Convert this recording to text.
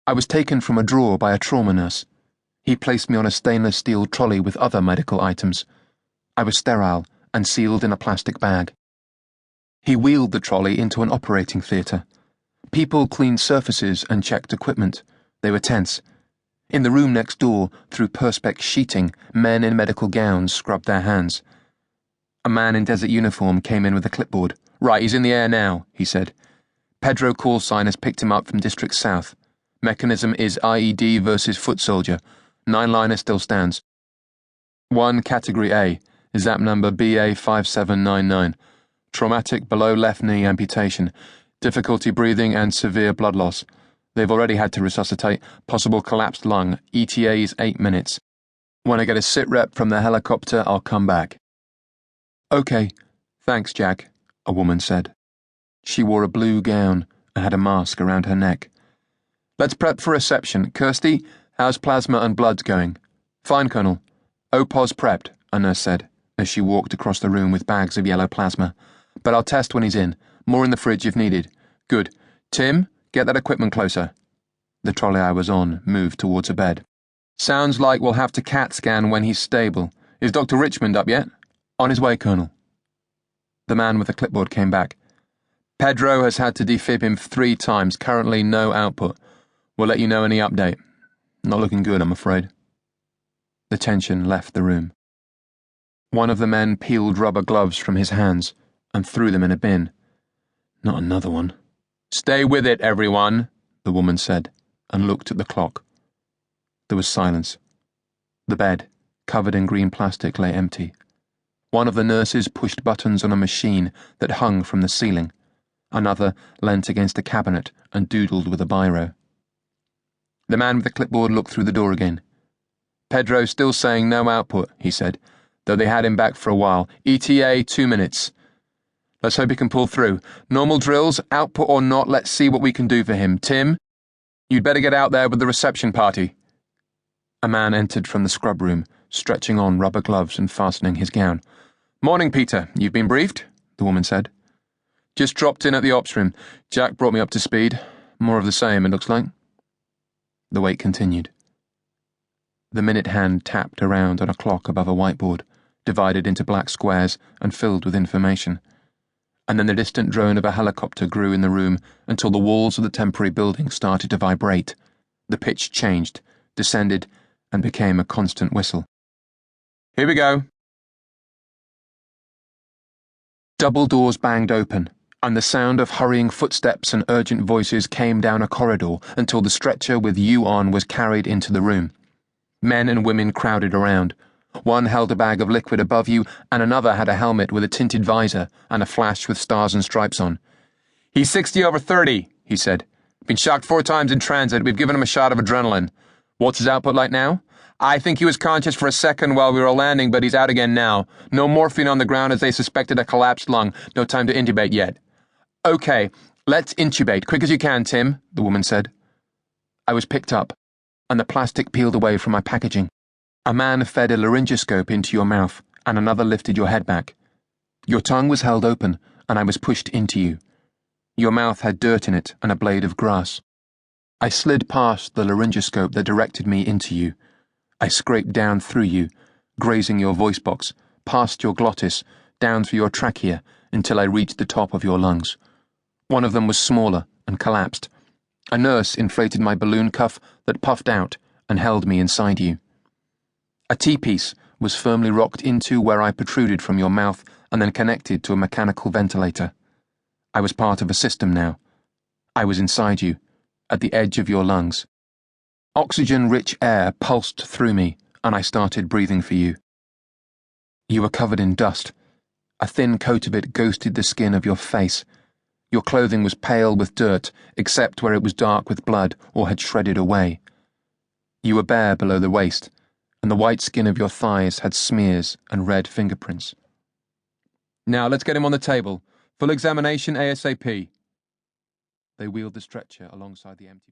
I was taken from a drawer by a trauma nurse. He placed me on a stainless steel trolley with other medical items. I was sterile and sealed in a plastic bag. He wheeled the trolley into an operating theatre. People cleaned surfaces and checked equipment. They were tense. In the room next door, through perspex sheeting, men in medical gowns scrubbed their hands. A man in desert uniform came in with a clipboard. "Right, he's in the air now," he said. "Pedro call sign has picked him up from District South. Mechanism is IED versus foot soldier. 9-liner still stands. 1 Category A, ZAP number BA5799. Traumatic below left knee amputation. Difficulty breathing and severe blood loss. They've already had to resuscitate. Possible collapsed lung. ETA is 8 minutes. When I get a sit rep from the helicopter, I'll come back." "Okay, thanks, Jack," a woman said. She wore a blue gown and had a mask around her neck. "Let's prep for reception. Kirsty, how's plasma and bloods going?" "Fine, Colonel. OPOS prepped," a nurse said, as she walked across the room with bags of yellow plasma. "But I'll test when he's in. More in the fridge if needed." "Good. Tim, get that equipment closer." The trolley I was on moved towards a bed. "Sounds like we'll have to CAT scan when he's stable. Is Dr. Richmond up yet?" "On his way, Colonel." The man with the clipboard came back. "Pedro has had to defib him 3 times. Currently no output. We'll let you know any update. Not looking good, I'm afraid." The tension left the room. One of the men peeled rubber gloves from his hands and threw them in a bin. "Not another one." "Stay with it, everyone," the woman said, and looked at the clock. There was silence. The bed, covered in green plastic, lay empty. One of the nurses pushed buttons on a machine that hung from the ceiling. Another leant against a cabinet and doodled with a biro. The man with the clipboard looked through the door again. "Pedro's still saying no output," he said, "though they had him back for a while. ETA 2 minutes. Let's hope he can pull through. Normal drills, output or not, let's see what we can do for him. Tim, you'd better get out there with the reception party." A man entered from the scrub room, stretching on rubber gloves and fastening his gown. "Morning, Peter. You've been briefed?" the woman said. "Just dropped in at the ops room. Jack brought me up to speed. More of the same, it looks like." The wait continued. The minute hand tapped around on a clock above a whiteboard, divided into black squares and filled with information. And then the distant drone of a helicopter grew in the room until the walls of the temporary building started to vibrate. The pitch changed, descended, and became a constant whistle. "Here we go." Double doors banged open, and the sound of hurrying footsteps and urgent voices came down a corridor until the stretcher with you on was carried into the room. Men and women crowded around. One held a bag of liquid above you, and another had a helmet with a tinted visor and a flash with stars and stripes on. "He's 60/30, he said. "Been shocked 4 times in transit. We've given him a shot of adrenaline. What's his output like now?" "I think he was conscious for a second while we were landing, but he's out again now. No morphine on the ground as they suspected a collapsed lung. No time to intubate yet." "Okay, let's intubate. Quick as you can, Tim," the woman said. I was picked up, and the plastic peeled away from my packaging. A man fed a laryngoscope into your mouth, and another lifted your head back. Your tongue was held open, and I was pushed into you. Your mouth had dirt in it and a blade of grass. I slid past the laryngoscope that directed me into you. I scraped down through you, grazing your voice box, past your glottis, down through your trachea, until I reached the top of your lungs. One of them was smaller and collapsed. A nurse inflated my balloon cuff that puffed out and held me inside you. A T-piece was firmly rocked into where I protruded from your mouth and then connected to a mechanical ventilator. I was part of a system now. I was inside you, at the edge of your lungs. Oxygen-rich air pulsed through me, and I started breathing for you. You were covered in dust. A thin coat of it ghosted the skin of your face. Your clothing was pale with dirt, except where it was dark with blood or had shredded away. You were bare below the waist, and the white skin of your thighs had smears and red fingerprints. "Now let's get him on the table. Full examination ASAP." They wheeled the stretcher alongside the empty